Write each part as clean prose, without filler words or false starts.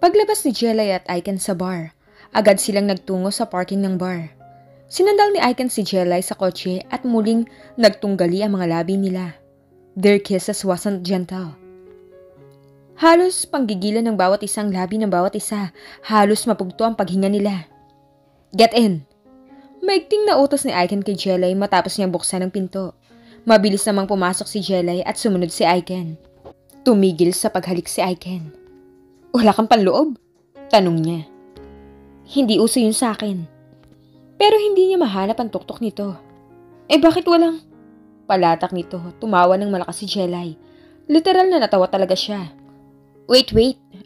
Paglabas ni Jelay at Aiken sa bar, agad silang nagtungo sa parking ng bar. Sinandal ni Aiken si Jelay sa kotse at muling nagtunggali ang mga labi nila. Their kisses wasn't gentle. Halos panggigilan ng bawat isang labi ng bawat isa, halos mapugto ang paghinga nila. Get in! Maigting na utos ni Aiken kay Jelay matapos niyang buksan ang pinto. Mabilis namang pumasok si Jelay at sumunod si Aiken. Tumigil sa paghalik si Aiken. Wala kang panloob? Tanong niya. Hindi uso yun sa akin. Pero hindi niya mahanap ang tuktok nito. Bakit walang? Palatak nito, tumawa ng malakas si Jelay. Literal na natawa talaga siya. Wait,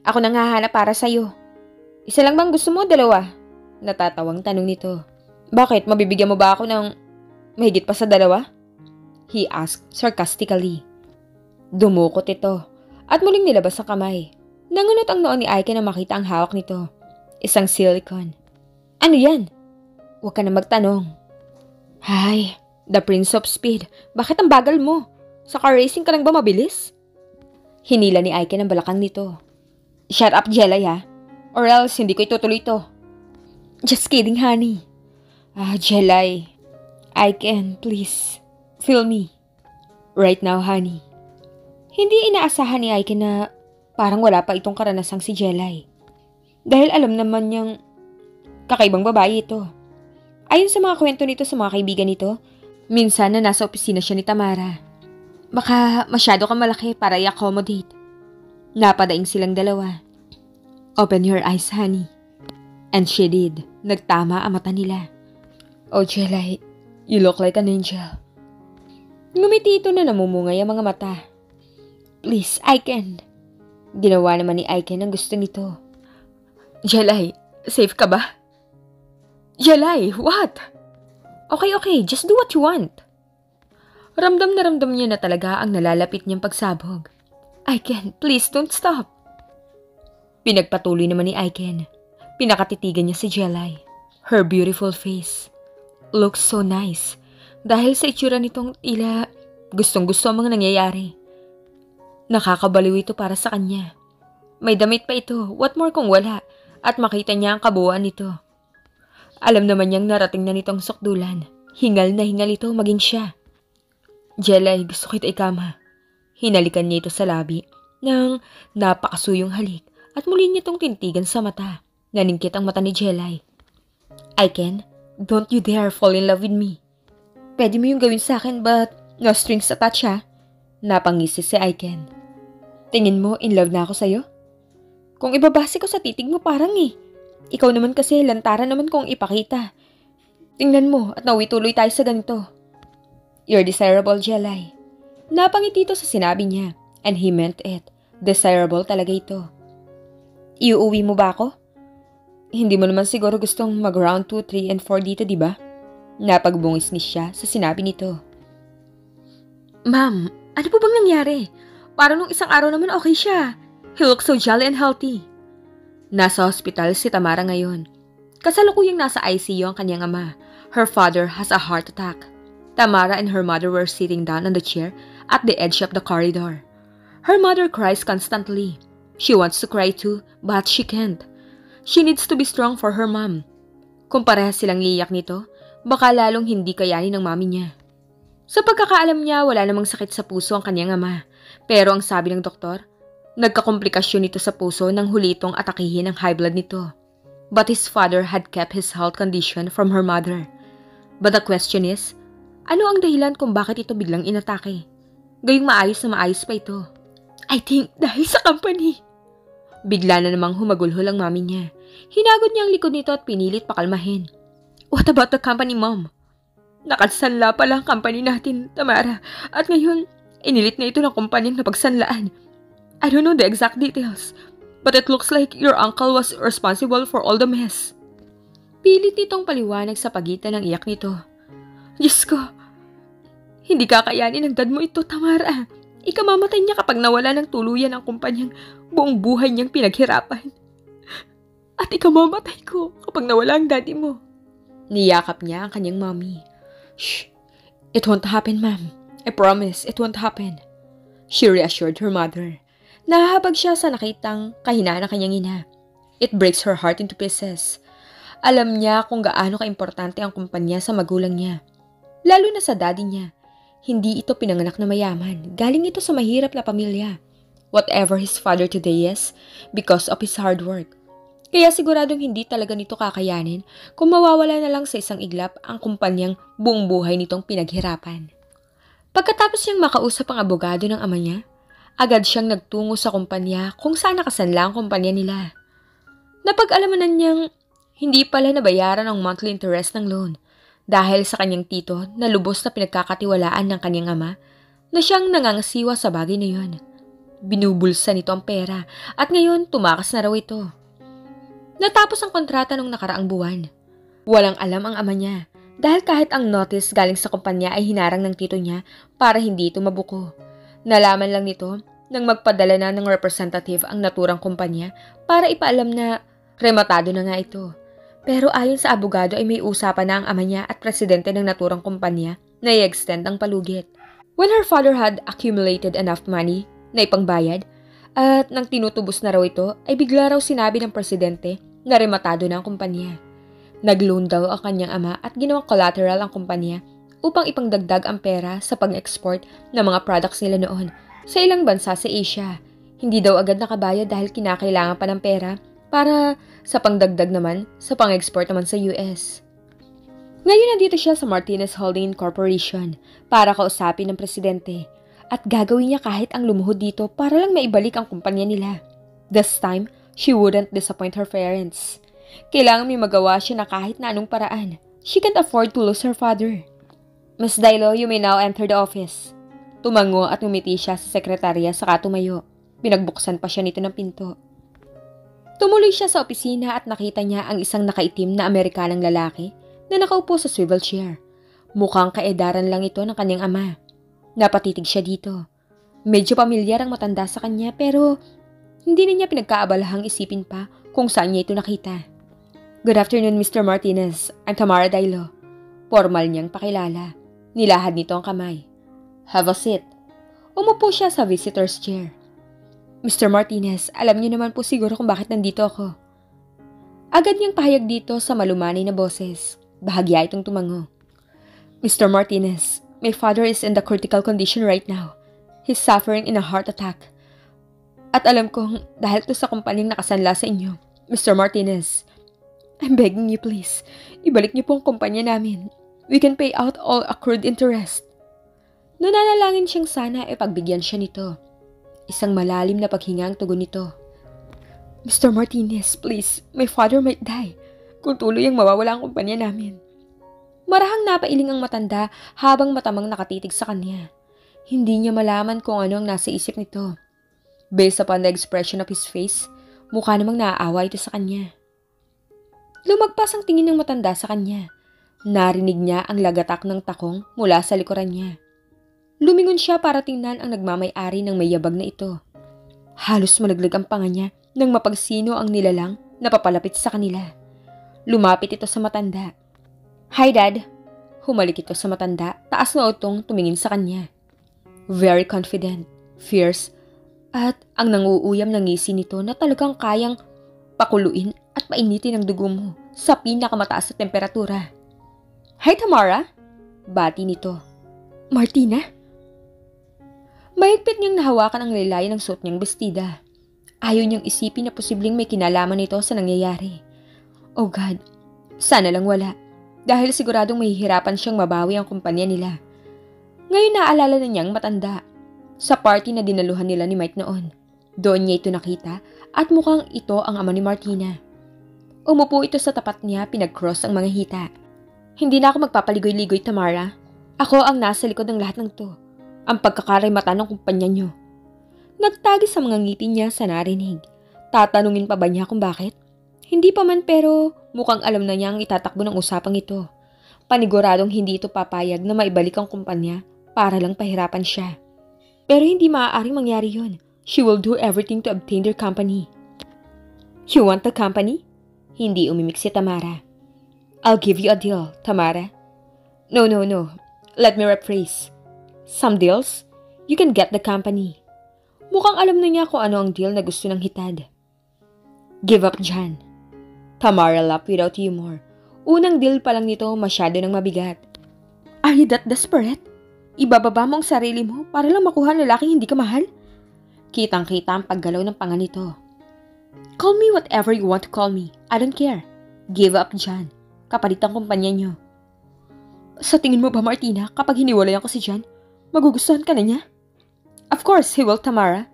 ako nang hahanap para sa'yo. Isa lang bang gusto mo, dalawa? Natatawang tanong nito. Bakit, mabibigyan mo ba ako ng mahigit pa sa dalawa? He asked sarcastically. Dumukot ito at muling nilabas ang kamay. Nangunot ang noon ni Aiken na makita ang hawak nito. Isang silicone. Ano yan? Huwag ka na magtanong. Hay, the Prince of Speed. Bakit ang bagal mo? Sa car racing ka lang ba mabilis? Hinila ni Aiken ang balakang nito. Shut up, Jelay ha? Or else hindi ko itutuloy ito. Just kidding, honey. Jelay. Aiken, please. Feel me. Right now, honey. Hindi inaasahan ni Aiken na parang wala pa itong karanasang si Jelay. Dahil alam naman niyang kakaibang babae ito. Ayon sa mga kwento nito sa mga kaibigan nito, minsan na nasa opisina siya ni Tamara. Baka masyado kang malaki para i-accommodate. Napadaing silang dalawa. Open your eyes, honey. And she did. Nagtama ang mata nila. Oh, Jelay, you look like an angel. Ngumiti ito na namumungay ang mga mata. Please, Aiken. Ginawa naman ni Aiken ang gusto nito. Jelay, safe ka ba? Jelay, what? Okay, just do what you want. Ramdam na ramdam niya na talaga ang nalalapit niyang pagsabog. Aiken, please don't stop. Pinagpatuloy naman ni Aiken. Pinakatitigan niya si Jelay. Her beautiful face looks so nice. Dahil sa itsura nitong gustong-gusto ang mga nangyayari. Nakakabaliw ito para sa kanya. May damit pa ito, what more kung wala, at makita niya ang kabuuan nito. Alam naman niyang narating na nitong sukdulan. Hingal na hingal ito maging siya. Jelay, gusto kita ikama. Hinalikan niya ito sa labi ng napakasuyong halik at muli niya itong tintigan sa mata. Naningkit ang mata ni Jelay. Aiken, don't you dare fall in love with me. Pwede mo yung gawin sa akin but no strings attached ha? Napangisi si Aiken. Tingin mo in love na ako sa'yo? Kung ibabase ko sa titig mo parang Ikaw naman kasi lantaran naman kong ipakita. Tingnan mo at nauwi tuloy tayo sa ganito. You're desirable, Jelay. Napangiti ito sa sinabi niya and he meant it. Desirable talaga ito. Iuuwi mo ba ako? Hindi mo naman siguro gustong mag-round 2, 3, and 4 dito, di ba? Napagbungis ni siya sa sinabi nito. Ma'am, ano po bang nangyari? Parang nung isang araw naman okay siya. He looks so jolly and healthy. Nasa hospital si Tamara ngayon. Kasalukuyang nasa ICU ang kanyang ama. Her father has a heart attack. Tamara and her mother were sitting down on the chair at the edge of the corridor. Her mother cries constantly. She wants to cry too, but she can't. She needs to be strong for her mom. Kung parehas silang iiyak nito, baka lalong hindi kayanin ng mami niya. Sa pagkakaalam niya, wala namang sakit sa puso ang kanyang ama. Pero ang sabi ng doktor, nagkakomplikasyon nito sa puso nang huli itong atakihin ang high blood nito. But his father had kept his health condition from her mother. But the question is, ano ang dahilan kung bakit ito biglang inatake? Gayong maayos na maayos pa ito. I think dahil sa company. Bigla na namang humagulhol ang mami niya. Hinagod niya ang likod nito at pinilit pakalmahin. What about the company, mom? Nakasanla pala ang company natin, Tamara. At ngayon, inilit na ito ng kumpanyang napagsanlaan. I don't know the exact details, but it looks like your uncle was responsible for all the mess. Pilit nitong paliwanag sa pagitan ng iyak nito. Diyos ko, hindi kakayanin ng dad mo ito, Tamara. Ikamamatay niya kapag nawala ng tuluyan ang kumpanyang buong buhay niyang pinaghirapan. At ikamamatay ko kapag nawala ang daddy mo. Niyakap niya ang kanyang mommy. Shh! It won't happen, ma'am. I promise, it won't happen. She reassured her mother. Nahahabag siya sa nakitang kahinaan ng kanyang ina. It breaks her heart into pieces. Alam niya kung gaano kaimportante ang kumpanya sa magulang niya. Lalo na sa daddy niya. Hindi ito pinanganak na mayaman. Galing ito sa mahirap na pamilya. Whatever his father today is, because of his hard work. Kaya siguradong hindi talaga nito kakayanin kung mawawala na lang sa isang iglap ang kumpanyang buong buhay nitong pinaghirapan. Pagkatapos niyang makausap ang abogado ng ama niya, agad siyang nagtungo sa kumpanya kung saan nakasanla ang kumpanya nila. Napag-alamanan niyang hindi pala nabayaran ang monthly interest ng loan dahil sa kanyang tito na lubos na pinagkakatiwalaan ng kanyang ama na siyang nangangasiwa sa bagay na yun. Binubulsa nito ang pera at ngayon tumakas na raw ito. Natapos ang kontrata nung nakaraang buwan. Walang alam ang ama niya dahil kahit ang notice galing sa kumpanya ay hinarang ng tito niya para hindi ito mabuko. Nalaman lang nito nang magpadala na ng representative ang naturang kumpanya para ipaalam na rematado na nga ito. Pero ayon sa abogado ay may usapan na ang ama niya at presidente ng naturang kumpanya na i-extend ang palugit. When her father had accumulated enough money na ipangbayad at nang tinutubos na raw ito ay bigla raw sinabi ng presidente na rematado na ang kumpanya. Nag-loan daw ang kanyang ama at ginawang collateral ang kumpanya upang ipangdagdag ang pera sa pag-export ng mga products nila noon sa ilang bansa sa Asia. Hindi daw agad nakabayad dahil kinakailangan pa ng pera para sa pangdagdag naman sa pang-export naman sa US. Ngayon nandito siya sa Martinez Holding Corporation para kausapin ng presidente at gagawin niya kahit ang lumuhod dito para lang maibalik ang kumpanya nila. This time, she wouldn't disappoint her parents. Kailangan may magawa siya na kahit na anong paraan. She can't afford to lose her father. Miss Dailo, you may now enter the office. Tumango at umiti siya sa sekretarya saka tumayo. Pinagbuksan pa siya nito ng pinto. Tumuloy siya sa opisina at nakita niya ang isang nakaitim na Amerikanang lalaki na nakaupo sa swivel chair. Mukhang kaedaran lang ito ng kanyang ama. Napatitig siya dito. Medyo pamilyar ang matanda sa kanya pero hindi na niya pinagkaabalahang isipin pa kung saan niya ito nakita. Good afternoon, Mr. Martinez. I'm Tamara Dailo. Formal niyang pakilala. Nilahad nito ang kamay. Have a seat. Umupo siya sa visitor's chair. Mr. Martinez, alam niyo naman po siguro kung bakit nandito ako. Agad niyang pahayag dito sa malumanay na boses. Bahagya itong tumango. Mr. Martinez, my father is in the critical condition right now. He's suffering in a heart attack. At alam kong dahil to sa kumpanyang nakasanla sa inyo, Mr. Martinez, I'm begging you please, ibalik niyo po ang kumpanya namin. We can pay out all accrued interest. Nananalangin siyang sana pagbigyan siya nito. Isang malalim na paghinga ang tugon nito. Mr. Martinez, please, my father might die kung tuloy ang mawawala ang kumpanya namin. Marahang napailing ang matanda habang matamang nakatitig sa kanya. Hindi niya malaman kung ano ang nasa isip nito. Based upon the expression of his face, mukha namang naaawa ito sa kanya. Lumagpas ang tingin ng matanda sa kanya. Narinig niya ang lagatak ng takong mula sa likuran niya. Lumingon siya para tingnan ang nagmamay-ari ng mayabag na ito. Halos malaglag ang panga niya nang mapagsino ang nilalang na papalapit sa kanila. Lumapit ito sa matanda. Hi, Dad. Humalik ito sa matanda, taas na utong tumingin sa kanya. Very confident, fierce, at ang nanguuyam ng ngisi nito na talagang kayang pakuluin at painitin ang dugo mo sa pinakamataas na temperatura. Hi, Tamara. Bati nito. Martina? Mahigpit niyang nahawakan ang laylayan ng suot niyang bestida. Ayaw niyang isipin na posibleng may kinalaman nito sa nangyayari. Oh God, sana lang wala. Dahil siguradong mahihirapan siyang mabawi ang kumpanya nila. Ngayon naalala na niyang matanda. Sa party na dinaluhan nila ni Mike noon. Doon niya ito nakita at mukhang ito ang ama ni Martina. Umupo ito sa tapat niya, pinag-cross ang mga hita. Hindi na ako magpapaligoy-ligoy, Tamara. Ako ang nasa likod ng lahat ng to. Ang pagkakarimata ng kumpanya niyo. Nagtagi sa mga ngipin niya sa narinig. Tatanungin pa ba niya kung bakit? Hindi pa man pero mukhang alam na niya ang itatakbo ng usapang ito. Paniguradong hindi ito papayag na maibalik ang kumpanya para lang pahirapan siya. Pero hindi maaaring mangyari yun. She will do everything to obtain their company. You want the company? Hindi umimik si Tamara. I'll give you a deal, Tamara. No. Let me rephrase. Some deals, you can get the company. Mukhang alam na niya kung ano ang deal na gusto ng hitad. Give up, Jan. Tamara laughed without humor. Unang deal pa lang nito masyado nang mabigat. Are you that desperate? Ibababa mo ang sarili mo para lang makuha ang lalaking hindi ka mahal? Kitang-kita ang paggalaw ng panga nito. Call me whatever you want to call me. I don't care. Give up, Jan. Kapalit ang kumpanya niyo. Sa tingin mo ba, Martina, kapag hiniwalayan ko si Jan, magugustuhan ka na niya? Of course, he will, Tamara.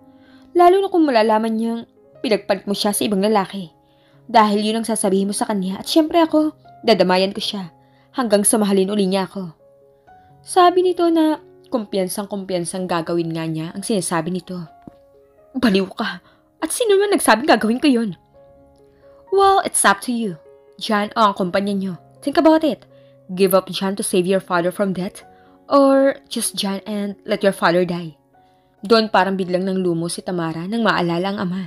Lalo na kung malalaman niyang pinagpalit mo siya sa ibang lalaki. Dahil yun ang sasabihin mo sa kanya at syempre ako, dadamayan ko siya hanggang sa mahalin uli niya ako. Sabi nito na kumpiyansang gagawin nga niya ang sinasabi nito. Baliw ka. At sino man nagsabing gagawin ko yun? Well, it's up to you. Jan o ang kumpanya niyo. Think about it. Give up Jan to save your father from death? Or just Jan and let your father die? Doon parang biglang nang lumo si Tamara nang maalala ang ama.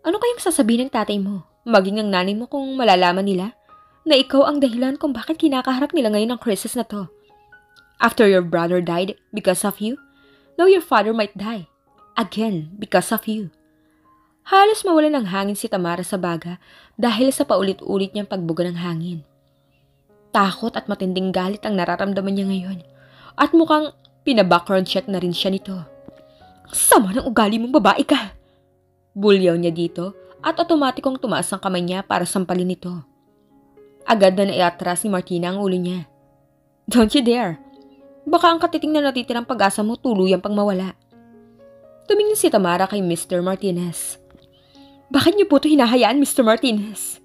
Ano kayang sasabihin ng tatay mo? Maging ang nanay mo kung malalaman nila na ikaw ang dahilan kung bakit kinakaharap nila ngayon ang crisis na to. After your brother died because of you, now your father might die. Again because of you. Halos mawalan ng hangin si Tamara sa baga dahil sa paulit-ulit niyang pagbuga ng hangin. Takot at matinding galit ang nararamdaman niya ngayon at mukhang pina-background check na rin siya nito. Sama ng ugali mong babae ka! Bulyaw niya dito at otomatikong tumaas ang kamay niya para sampalin ito. Agad na naiatras ni Martina ang ulo niya. Don't you dare! Baka ang katiting na natitirang pag-asa mo tuluyang pang mawala. Tumingin si Tamara kay Mr. Martinez. Bakit niyo po ito hinahayaan, Mr. Martinez?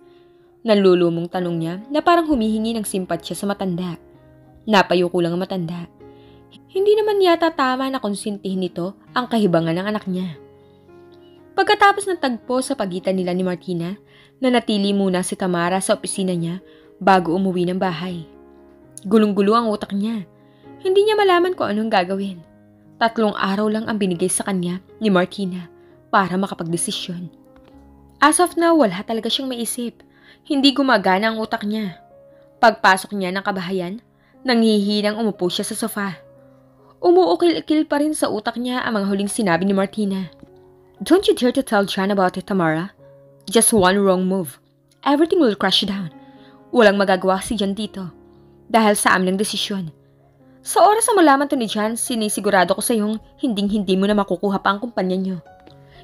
Nalulumong tanong niya na parang humihingi ng simpatsya sa matanda. Napayuko lang ang matanda. Hindi naman yata tama na konsintihin nito ang kahibangan ng anak niya. Pagkatapos ng tagpo sa pagitan nila ni Martina, nanatili muna si Tamara sa opisina niya bago umuwi ng bahay. Gulong-gulo ang utak niya. Hindi niya malaman kung anong gagawin. 3 araw lang ang binigay sa kanya ni Martina para makapagdesisyon. As of now, wala talaga siyang maisip. Hindi gumagana ang utak niya. Pagpasok niya ng kabahayan, nanghihinang umupo siya sa sofa. Umuukil-ikil pa rin sa utak niya ang mga huling sinabi ni Martina. Don't you dare to tell Jan about it, Tamara. Just one wrong move. Everything will crash down. Walang magagawa si Jan dito. Dahil sa aming desisyon. Sa oras na malaman to ni Jan, sinisigurado ko sa iyong hinding-hindi mo na makukuha pa ang kumpanya niyo.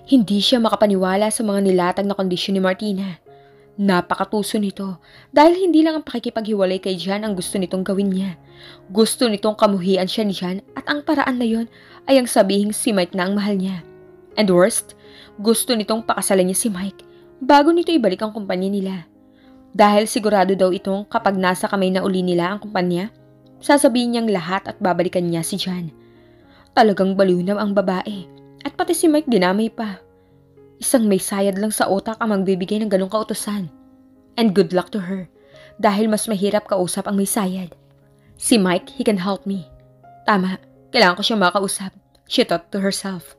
Hindi siya makapaniwala sa mga nilatag na kondisyon ni Martina. Napakatuso nito dahil hindi lang ang pakikipaghiwalay kay Jan ang gusto nitong gawin niya. Gusto nitong kamuhian siya ni Jan at ang paraan na yon ay ang sabihing si Mike na ang mahal niya. And worst, gusto nitong pakasalan niya si Mike bago nito ibalik ang kumpanya nila. Dahil sigurado daw itong kapag nasa kamay na uli nila ang kumpanya, sasabihin niyang lahat at babalikan niya si Jan. Talagang baliw na ang babae at pati si Mike dinamay pa. Isang may sayad lang sa utak ang magbibigay ng ganong kautusan. And good luck to her, dahil mas mahirap kausap ang may sayad. Si Mike, he can help me. Tama, kailangan ko siyang makausap. She thought to herself.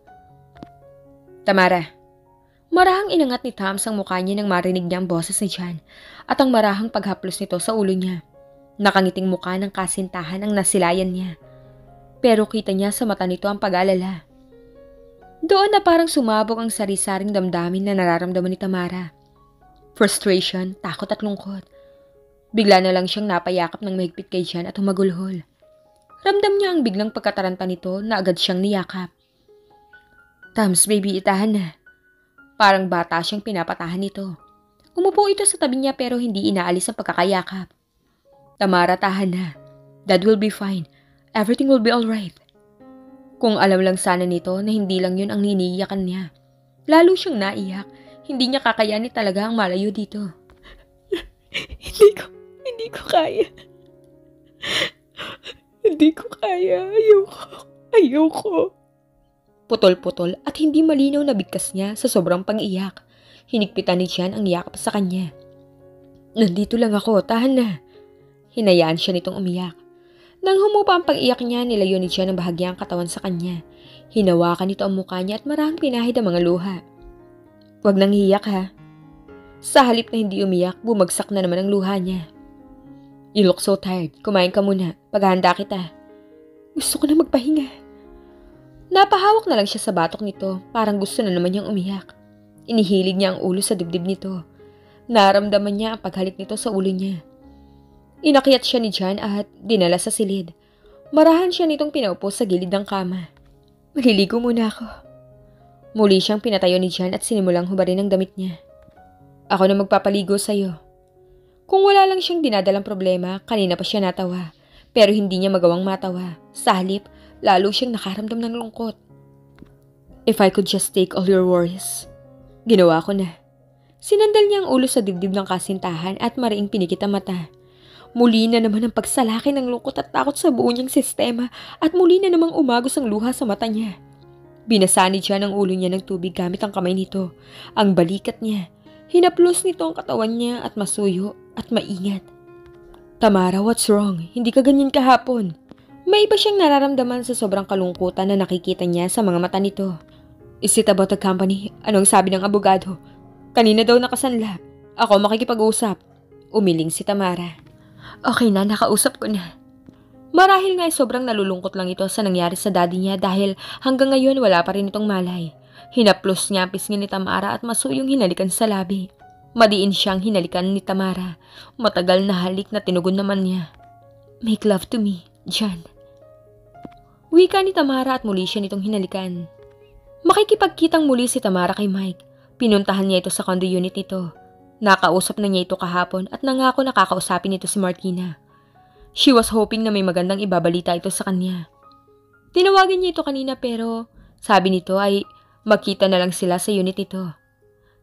Tamara. Marahang inangat ni Tams ang mukha niya nang marinig niya ang boses ni Jan at ang marahang paghaplos nito sa ulo niya. Nakangiting mukha ng kasintahan ang nasilayan niya. Pero kita niya sa mata nito ang pag-alala. Doon na parang sumabog ang sari-saring damdamin na nararamdaman ni Tamara. Frustration, takot at lungkot. Bigla na lang siyang napayakap ng mahigpit kay Jan at humagulhol. Ramdam niya ang biglang pagkataranta nito na agad siyang niyakap. Tams, baby, itahan na. Parang bata siyang pinapatahan nito. Umupo ito sa tabi niya pero hindi inaalis ang pagkakayakap. Tamara, tahan na. Dad will be fine. Everything will be alright. Kung alam lang sana nito na hindi lang yun ang niniyakan niya. Lalo siyang naiyak. Hindi niya kakayanin talaga ang malayo dito. Hindi ko kaya. Hindi ko kaya. Ayoko. Putol-putol at hindi malinaw na bigkas niya sa sobrang pang-iyak. Hinigpitan ni Jan ang yakap sa kanya. Nandito lang ako, tahan na. Hinayaan siya nitong umiyak. Nang humupa ang pag-iyak niya, nilayo ni Jan ang bahagyang katawan sa kanya. Hinawakan nito ang mukha niya at marahang pinahid ang mga luha. Huwag nang hiyak ha. Sa halip na hindi umiyak, bumagsak na naman ang luha niya. You look so tired. Kumain ka muna. Paghahanda kita. Gusto ko na magpahinga. Napahawak na lang siya sa batok nito. Parang gusto na naman niyang umiyak. Inihilig niya ang ulo sa dibdib nito. Naramdaman niya ang paghalik nito sa ulo niya. Inakyat siya ni Jan at dinala sa silid. Marahan siya nitong pinaupo sa gilid ng kama. Maliligo muna ako. Muli siyang pinatayo ni Jan at sinimulang hubarin ang damit niya. Ako na magpapaligo sa'yo. Kung wala lang siyang dinadalang problema, kanina pa siya natawa. Pero hindi niya magawang matawa. Sa halip, lalo siyang nakaramdam ng lungkot. If I could just take all your worries. Ginawa ko na. Sinandal niya ang ulo sa dibdib ng kasintahan at mariing pinikit ang mata. Muli na naman ang pagsalaki ng lungkot at takot sa buo niyang sistema at muli na namang umagos ang luha sa mata niya. Binasa ni Jan ang ulo niya ng tubig gamit ang kamay nito, ang balikat niya. Hinaplos nito ang katawan niya at masuyo at maingat. Tamara, what's wrong? Hindi ka ganyan kahapon. May iba siyang nararamdaman sa sobrang kalungkutan na nakikita niya sa mga mata nito. Is it about the company? Anong sabi ng abogado? Kanina daw nakasanla. Ako makikipag-usap. Umiling si Tamara. Okay na, nakausap ko na. Marahil nga ay sobrang nalulungkot lang ito sa nangyari sa daddy niya dahil hanggang ngayon wala pa rin itong malay. Hinaplos niya ang pisngi ni Tamara at masuyong hinalikan sa labi. Madiin siyang hinalikan ni Tamara. Matagal na halik na tinugon naman niya. Make love to me, Jan. Wika ni Tamara at muli siya nitong hinalikan. Makikipagkitang muli si Tamara kay Mike. Pinuntahan niya ito sa condo unit nito. Nakausap na niya ito kahapon at nangako na kakausapin ito si Martina. She was hoping na may magandang ibabalita ito sa kanya. Tinawagan niya ito kanina pero sabi nito ay magkita na lang sila sa unit nito.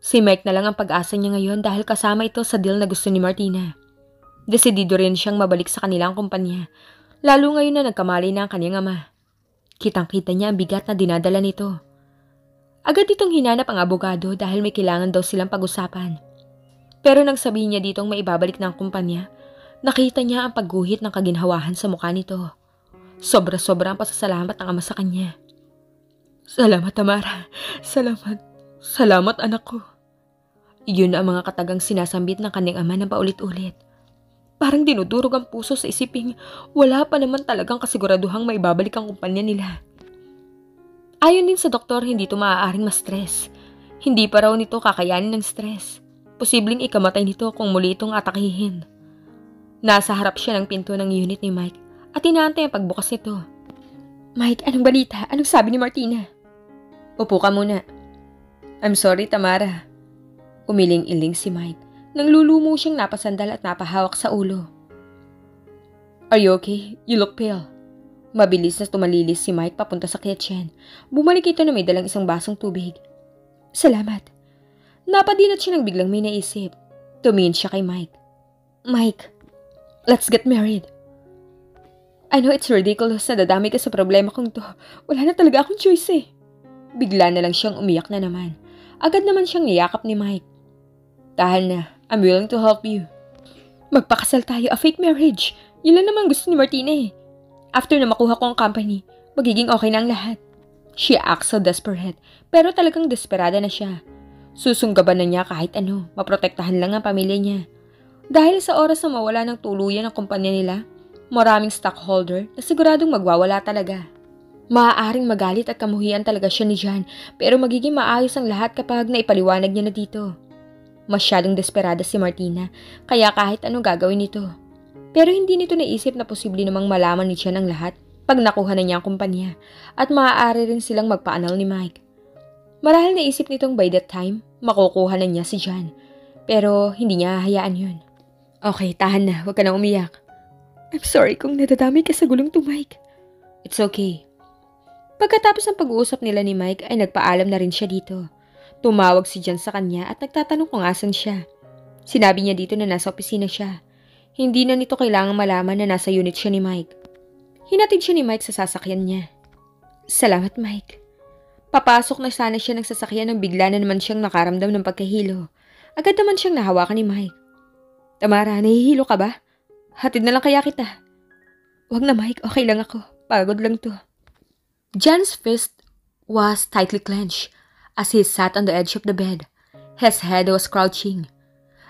Si Mike na lang ang pag-asa niya ngayon dahil kasama ito sa deal na gusto ni Martina. Desidido rin siyang mabalik sa kanilang kumpanya, lalo ngayon na nagkamali na ang kanyang ama. Kitang-kita niya ang bigat na dinadala nito. Agad itong hinanap ang abogado dahil may kailangan daw silang pag-usapan. Pero nang sabihin niya ditong maibabalik na ang kumpanya, nakita niya ang pagguhit ng kaginhawahan sa mukha nito. Sobra-sobra ang pasasalamat ng ama sa kanya. Salamat, Tamara. Salamat. Salamat, anak ko. Iyon ang mga katagang sinasambit ng kanyang ama ng paulit-ulit. Parang dinudurog ang puso sa isiping wala pa naman talagang kasiguraduhang maibabalik ang kumpanya nila. Ayon din sa doktor, hindi ito maaaring ma-stress. Hindi pa raw nito kakayanin ng stress. Posibleng ikamatay nito kung muli itong atakihin. Nasa harap siya ng pinto ng unit ni Mike at inaantay ang pagbukas nito. Mike, anong balita? Anong sabi ni Martina? Upo ka muna. I'm sorry, Tamara. Umiling-iling si Mike. Nang lulumo siyang napasandal at napahawak sa ulo. Are you okay? You look pale. Mabilis na tumalilis si Mike papunta sa kitchen. Bumalik ito na may dalang isang basong tubig. Salamat. Napadinat siya nang biglang may naisip. Tumingin siya kay Mike. Mike, let's get married. I know it's ridiculous na dadami ka sa problema kong to. Wala na talaga akong choice eh. Bigla na lang siyang umiyak na naman. Agad naman siyang niyakap ni Mike. Tahan na, I'm willing to help you. Magpakasal tayo, a fake marriage. Yun lang naman gusto ni Martina eh. After na makuha ko ang company, magiging okay na ang lahat. She acts so desperate, pero talagang desperada na siya. Susunggaban na niya kahit ano, maprotektahan lang ang pamilya niya. Dahil sa oras na mawala ng tuluyan ang kumpanya nila, maraming stockholder na siguradong magwawala talaga. Maaaring magalit at kamuhian talaga siya ni Jan, pero magiging maayos ang lahat kapag naipaliwanag niya na dito. Masyadong desperada si Martina, kaya kahit anong gagawin nito. Pero hindi nito naisip na posible namang malaman ni Jan ang lahat pag nakuha na niya ang kumpanya at maaari rin silang magpaanal ni Mike. Marahil naisip nitong by that time, makukuha na niya si Jan. Pero hindi niya hahayaan yun. Okay, tahan na. Huwag ka na umiyak. I'm sorry kung nadadami ka sa gulong to, Mike. It's okay. Pagkatapos ng pag-uusap nila ni Mike ay nagpaalam na rin siya dito. Tumawag si Jan sa kanya at nagtatanong kung asan siya. Sinabi niya dito na nasa opisina siya. Hindi na nito kailangang malaman na nasa unit siya ni Mike. Hinatid siya ni Mike sa sasakyan niya. Salamat, Mike. Papasok na sana siya ng sasakyan nang bigla na naman siyang nakaramdam ng pagkahilo. Agad naman siyang nahawakan ni Mike. Tamara, nahihilo ka ba? Hatid na lang kaya kita. Wag na, Mike. Okay lang ako. Pagod lang to. Jan's fist was tightly clenched as he sat on the edge of the bed. His head was crouching.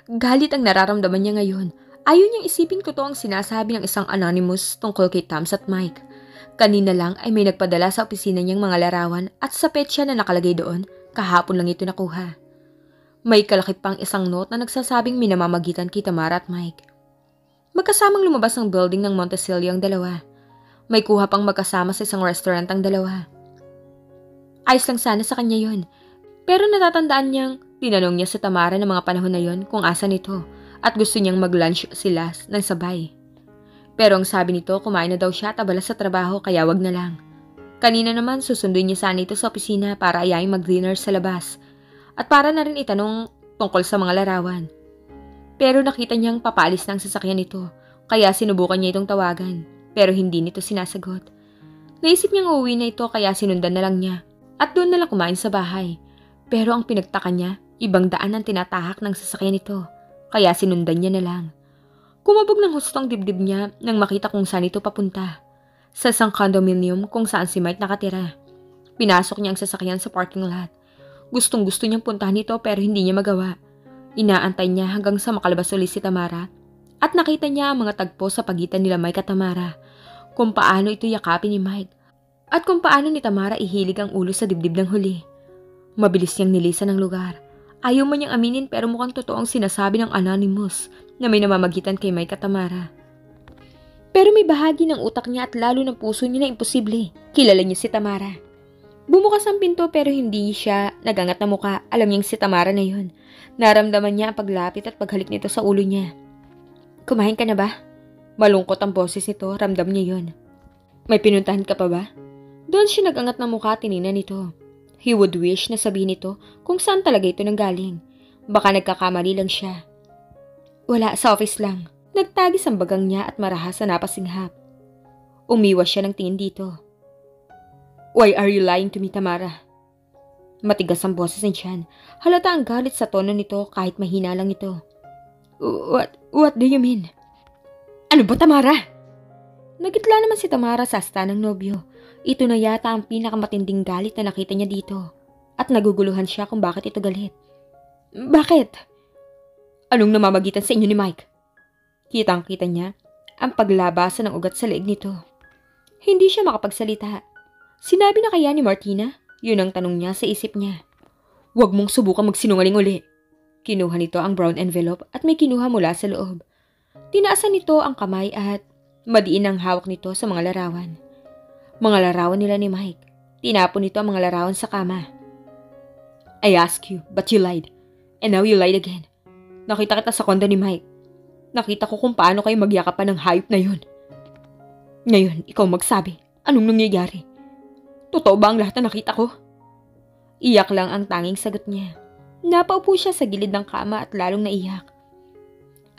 Galit ang nararamdaman niya ngayon. Ayaw niyang isiping totoo ang sinasabi ng isang anonymous tungkol kay Tams at Mike. Kanina lang ay may nagpadala sa opisina niyang mga larawan at sa petsa na nakalagay doon, kahapon lang ito nakuha. May kalakip pang isang note na nagsasabing minamamagitan kay Tamara at Mike. Magkasamang lumabas ng building ng Monticello ang dalawa. May kuha pang magkasama sa isang restaurant ang dalawa. Ayos lang sana sa kanya yon. Pero natatandaan niyang tinanong niya sa Tamara ng mga panahon na yon kung asan ito at gusto niyang mag-lunch sila ng sabay. Pero ang sabi nito, kumain na daw siya at abala sa trabaho kaya wag na lang. Kanina naman susunduin niya sana ito sa opisina para ayaing mag-dinner sa labas at para na rin itanong tungkol sa mga larawan. Pero nakita niyang papaalis na ang sasakyan nito kaya sinubukan niya itong tawagan pero hindi nito sinasagot. Naisip niyang uuwi na ito kaya sinundan na lang niya at doon na lang kumain sa bahay. Pero ang pinagtaka niya, ibang daan ang tinatahak ng sasakyan nito kaya sinundan niya na lang. Kumabog ng husto ang dibdib niya nang makita kung saan ito papunta. Sa isang condominium kung saan si Mike nakatira. Pinasok niya ang sasakyan sa parking lot. Gustong-gusto niyang puntahan ito pero hindi niya magawa. Inaantay niya hanggang sa makalabas ulit si Tamara at nakita niya ang mga tagpo sa pagitan nila Mike at Tamara. Kung paano ito yakapin ni Mike at kung paano ni Tamara ihilig ang ulo sa dibdib ng huli. Mabilis niyang nilisan ang lugar. Ayaw man niyang aminin pero mukhang totoo ang sinasabi ng anonymous na may namamagitan kay Mike at Tamara. Pero may bahagi ng utak niya at lalo ng puso niya na imposible. Kilala niya si Tamara. Bumukas ang pinto pero hindi siya nagangat na muka. Alam niyang si Tamara na yun. Naramdaman niya ang paglapit at paghalik nito sa ulo niya. Kumain ka na ba? Malungkot ang boses nito, ramdam niya yun. May pinuntahan ka pa ba? Doon siya nagangat ng mukha, tininan nito. He would wish na sabihin nito kung saan talaga ito nanggaling. Baka nagkakamali lang siya. Wala, sa office lang. Nagtagis ang bagang niya at marahas na napasinghap. Umiwas siya ng tingin dito. Why are you lying to me, Tamara? Matigas ang boses ni Jan. Halata ang galit sa tono nito kahit mahina lang ito. What do you mean? Ano ba, Tamara? Nagitla naman si Tamara sa asta ng nobyo. Ito na yata ang pinakamatinding galit na nakita niya dito. At naguguluhan siya kung bakit ito galit. Bakit? Anong namamagitan sa inyo ni Mike? Kitang-kita niya ang paglabasan ng ugat sa leeg nito. Hindi siya makapagsalita. Sinabi na kaya ni Martina? Yun ang tanong niya sa isip niya. Huwag mong subukan magsinungaling uli. Kinuha nito ang brown envelope at may kinuha mula sa loob. Tinaasan nito ang kamay at madiin ang hawak nito sa mga larawan. Mga larawan nila ni Mike. Tinapon nito ang mga larawan sa kama. I asked you, but you lied. And now you lied again. Nakita kita sa kondo ni Mike. Nakita ko kung paano kayo magyakapan ng hayop na yun. Ngayon, ikaw magsabi. Anong nangyayari? Totoo ba ang lahat na nakita ko? Iyak lang ang tanging sagot niya. Napaupo siya sa gilid ng kama at lalong naiyak.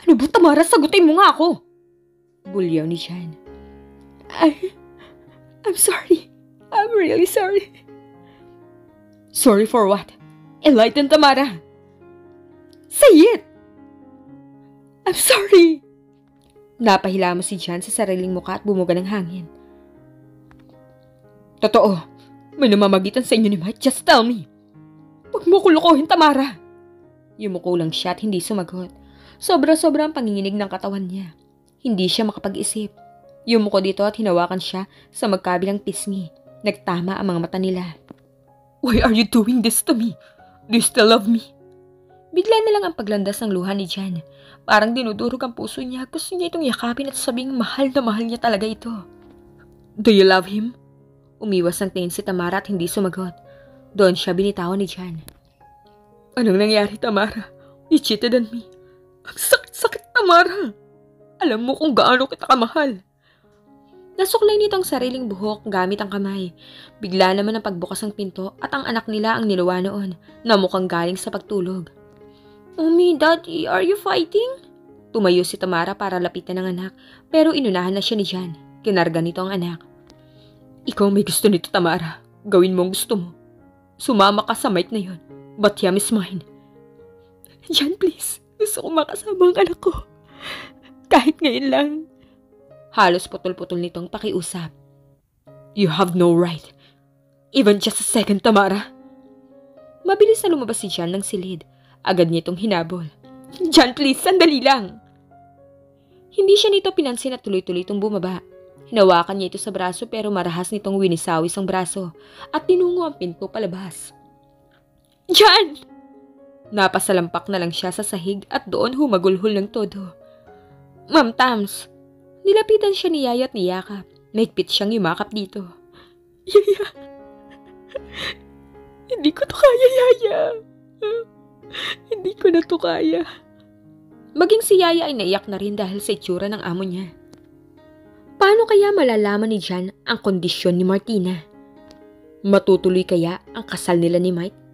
Ano ba, Tamara? Sagutin mo nga ako! Bulyaw ni Jan. I'm sorry. I'm really sorry. Sorry for what? Enlighten, Tamara. Say it! I'm sorry! Napahila mo si Jan sa sariling muka at bumuga ng hangin. Totoo. May namamagitan sa inyo ni Mike. Just tell me. Huwag mo ko lukuhin, Tamara. Yumuko lang siya at hindi sumagot. Sobra-sobra ang panginginig ng katawan niya. Hindi siya makapag-isip. Yumuko dito at hinawakan siya sa magkabilang pisngi. Nagtama ang mga mata nila. Why are you doing this to me? Do you still love me? Bigla na lang ang paglandas ng luha ni Jan. Parang dinudurog ang puso niya. Gusto niya itong yakapin at sabing mahal na mahal niya talaga ito. Do you love him? Umiwas ng tingin si Tamara at hindi sumagot. Doon siya binitawan ni Jan. Anong nangyari, Tamara? You cheated on me. Ang sakit-sakit, Tamara. Alam mo kung gaano kita kamahal. Nasuklay nito ang sariling buhok gamit ang kamay. Bigla naman ang pagbukas ng pinto at ang anak nila ang niluwa noon na mukhang galing sa pagtulog. Mommy, Daddy, are you fighting? Tumayo si Tamara para lapitan ng anak pero inunahan na siya ni Jan. Kinarga nito ang anak. Ikaw may gusto nito, Tamara. Gawin mo ang gusto mo. Sumama ka sa Mike na yun. But Yam is mine. Jan, please. Gusto ko makasama ang anak ko. Kahit ngayon lang. Halos putol-putol nitong pakiusap. You have no right. Even just a second, Tamara. Mabilis na lumabas si Jan ng silid. Agad nitong hinabol. Jan, please, sandali lang. Hindi siya nito pinansin at tuloy-tuloy itong bumaba. Hinawakan niya ito sa braso pero marahas nitong winisawis ang braso at tinungo ang pinto palabas. Jan! Napasalampak na lang siya sa sahig at doon humagulhol ng todo. Ma'am Tams, nilapitan siya ni Yaya at ni Yakap. Mahigpit siyang yumakap dito. Yaya, hindi ko to kaya, Yaya. Hindi ko na to kaya. Maging si Yaya ay naiyak na rin dahil sa itsura ng amo niya. Paano kaya malalaman ni Jan ang kondisyon ni Martina? Matutuloy kaya ang kasal nila ni Mike?